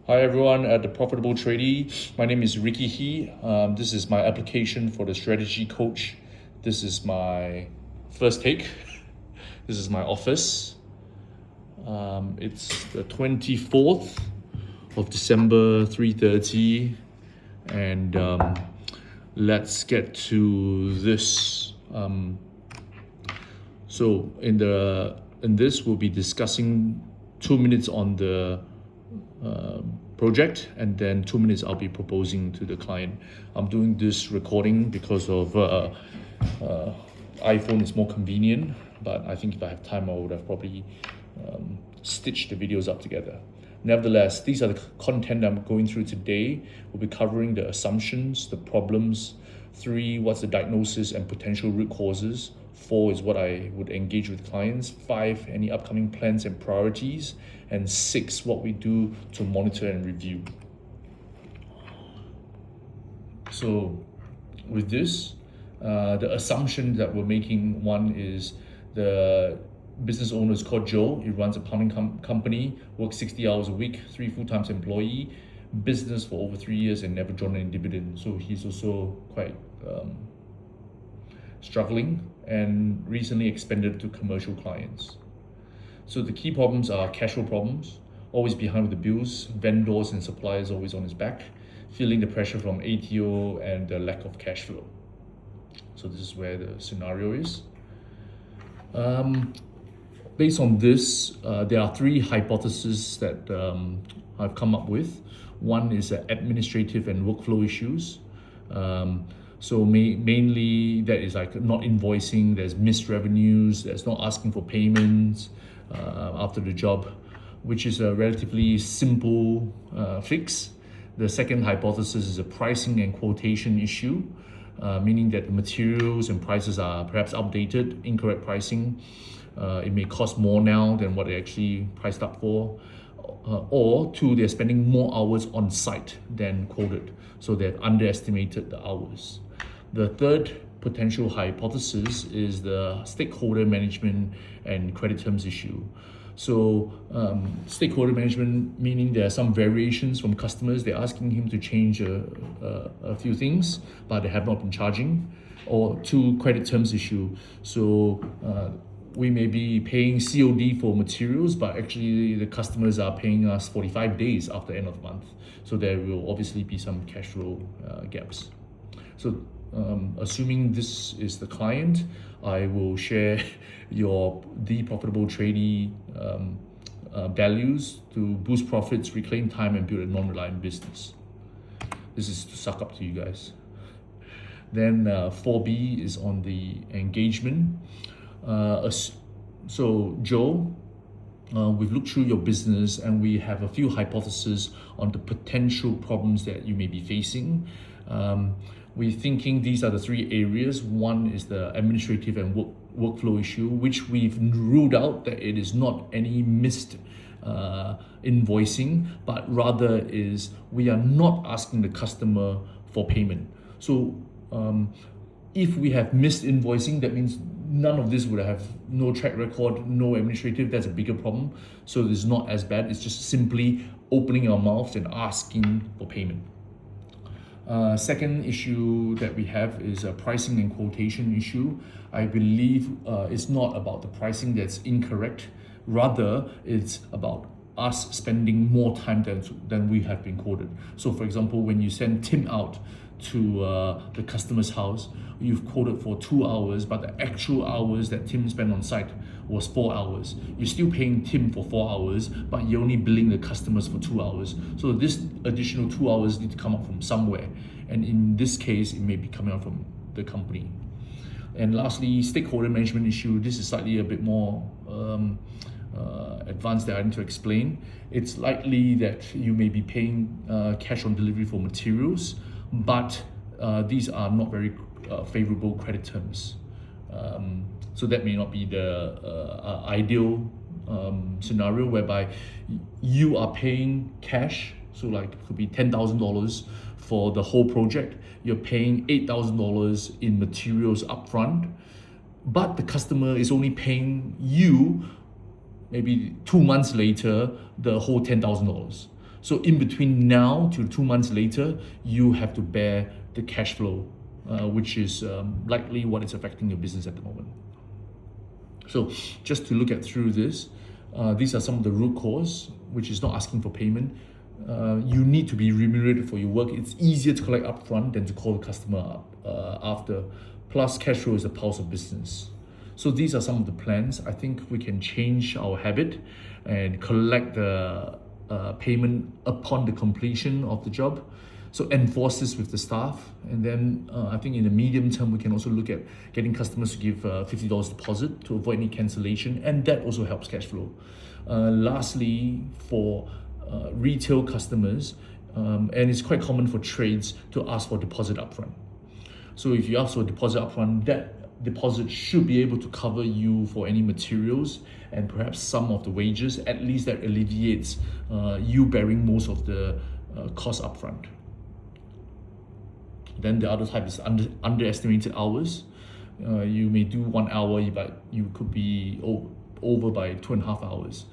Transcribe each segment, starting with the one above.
Hi everyone at the Profitable Tradie. My name is Ricky He. This is my application for the strategy coach. This is my first take. This is my office. It's the 24th of December, 3:30, and let's get to this. So in this we'll be discussing 2 minutes on the project, and then 2 minutes I'll be proposing to the client. I'm doing this recording because of iPhone is more convenient, but I think if I have time I would have probably stitched the videos up together. Nevertheless, these are the content I'm going through today. We'll be covering the assumptions, the problems. 3, what's the diagnosis and potential root causes. 4 is what I would engage with clients. 5, any upcoming plans and priorities. And 6, what we do to monitor and review. So with this, the assumption that we're making, one is the business owner is called Joe. He runs a plumbing company, works 60 hours a week, 3 full-time employee, business for over 3 years and never drawn any dividend. So he's also quite struggling and recently expanded to commercial clients. So the key problems are cash flow problems, always behind with the bills, vendors and suppliers always on his back, feeling the pressure from ATO and the lack of cash flow. So this is where the scenario is. Based on this, there are 3 hypotheses that I've come up with. One is administrative and workflow issues. So mainly that is like not invoicing, there's missed revenues, there's not asking for payments after the job, which is a relatively simple fix. The second hypothesis is a pricing and quotation issue, meaning that the materials and prices are perhaps outdated, incorrect pricing. It may cost more now than what they actually priced up for. Or 2, they're spending more hours on site than quoted, so they've underestimated the hours. The third potential hypothesis is the stakeholder management and credit terms issue. So stakeholder management, meaning there are some variations from customers. They're asking him to change a few things, but they have not been charging. Or 2, credit terms issue. So we may be paying COD for materials, but actually the customers are paying us 45 days after end of the month. So there will obviously be some cash flow gaps. So assuming this is the client, I will share the Profitable Tradie values to boost profits, reclaim time, and build a non-reliant business. This is to suck up to you guys. Then 4B is on the engagement. So Joe, we've looked through your business and we have a few hypotheses on the potential problems that you may be facing. We're thinking these are the 3 areas. One is the administrative and workflow issue, which we've ruled out that it is not any missed invoicing, but rather is we are not asking the customer for payment. So if we have missed invoicing, that means none of this would have no track record, no administrative. That's a bigger problem. So it's not as bad. It's just simply opening our mouths and asking for payment. Second issue that we have is a pricing and quotation issue. I believe it's not about the pricing that's incorrect. Rather, it's about us spending more time than we have been quoted. So for example, when you send Tim out to the customer's house, you've quoted for 2 hours, but the actual hours that Tim spent on site was 4 hours. You're still paying Tim for 4 hours, but you're only billing the customers for 2 hours. So this additional 2 hours need to come up from somewhere. And in this case, it may be coming out from the company. And lastly, stakeholder management issue. This is slightly a bit more advanced that I need to explain. It's likely that you may be paying cash on delivery for materials, but these are not very favorable credit terms. So that may not be the ideal scenario whereby you are paying cash. So like it could be $10,000 for the whole project. You're paying $8,000 in materials upfront, but the customer is only paying you maybe 2 months later the whole $10,000. So in between now to 2 months later, you have to bear the cash flow, which is likely what is affecting your business at the moment. So just to look at through this, these are some of the root cause, which is not asking for payment. You need to be remunerated for your work. It's easier to collect upfront than to call the customer up after. Plus, cash flow is a pulse of business. So these are some of the plans. I think we can change our habit and collect the payment upon the completion of the job. So enforce this with the staff, and then I think in the medium term we can also look at getting customers to give $50 deposit to avoid any cancellation, and that also helps cash flow. Lastly, for retail customers, and it's quite common for trades to ask for deposit upfront. So if you ask for a deposit upfront, that deposit should be able to cover you for any materials and perhaps some of the wages. At least that alleviates you bearing most of the cost upfront. Then the other type is underestimated hours. You may do 1 hour, but you could be over by 2.5 hours.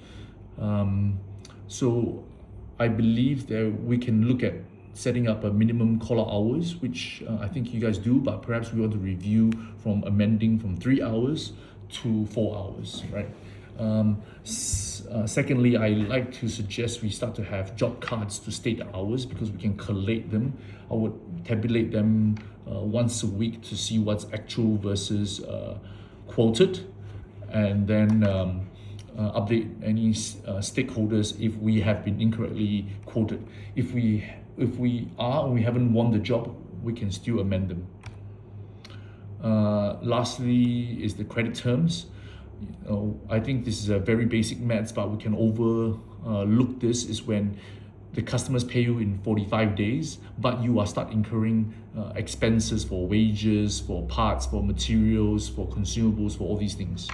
So I believe that we can look at setting up a minimum call-out hours, which I think you guys do, but perhaps we want to review from amending from 3 hours to 4 hours, right? Secondly, I like to suggest we start to have job cards to state the hours, because we can collate them. I would tabulate them once a week to see what's actual versus quoted, and then update any stakeholders if we have been incorrectly quoted. If we are or we haven't won the job, we can still amend them. Lastly is the credit terms. I think this is a very basic maths, but we can overlook this is when the customers pay you in 45 days, but you are start incurring expenses for wages, for parts, for materials, for consumables, for all these things.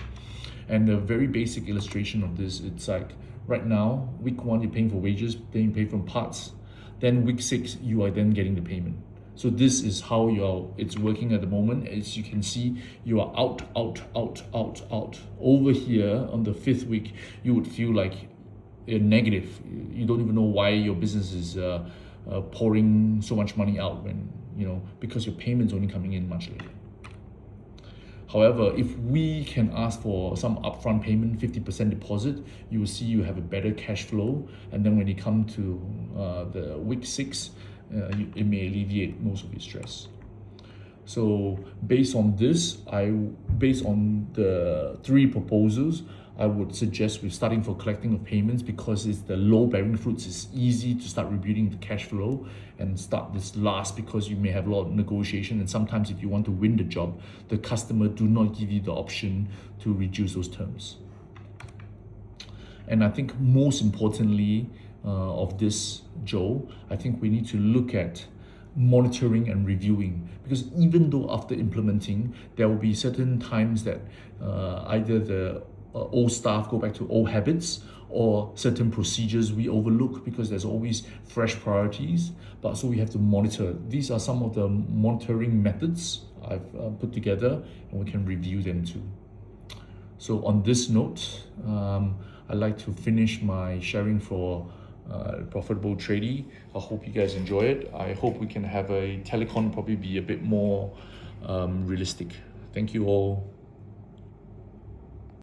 And a very basic illustration of this, it's like right now, week 1 you're paying for wages, then you pay for parts, then week 6 you are then getting the payment. So this is how it's working at the moment. As you can see, you are out. Over here on the 5th week, you would feel like you're negative. You don't even know why your business is pouring so much money out when, because your payment's only coming in much later. However, if we can ask for some upfront payment, 50% deposit, you will see you have a better cash flow. And then when you come to the week 6, it may alleviate most of your stress. So based on this, based on the 3 proposals, I would suggest we're starting for collecting of payments, because it's the low bearing fruits. It's easy to start rebuilding the cash flow, and start this last because you may have a lot of negotiation, and sometimes if you want to win the job, the customer do not give you the option to reduce those terms. And I think most importantly of this, Joe, I think we need to look at monitoring and reviewing, because even though after implementing, there will be certain times that either the old staff go back to old habits, or certain procedures we overlook because there's always fresh priorities. But so we have to monitor. These are some of the monitoring methods I've put together, and we can review them too. So on this note, I'd like to finish my sharing for profitable trading. I hope you guys enjoy it. I hope we can have a telecon probably be a bit more realistic. Thank you all.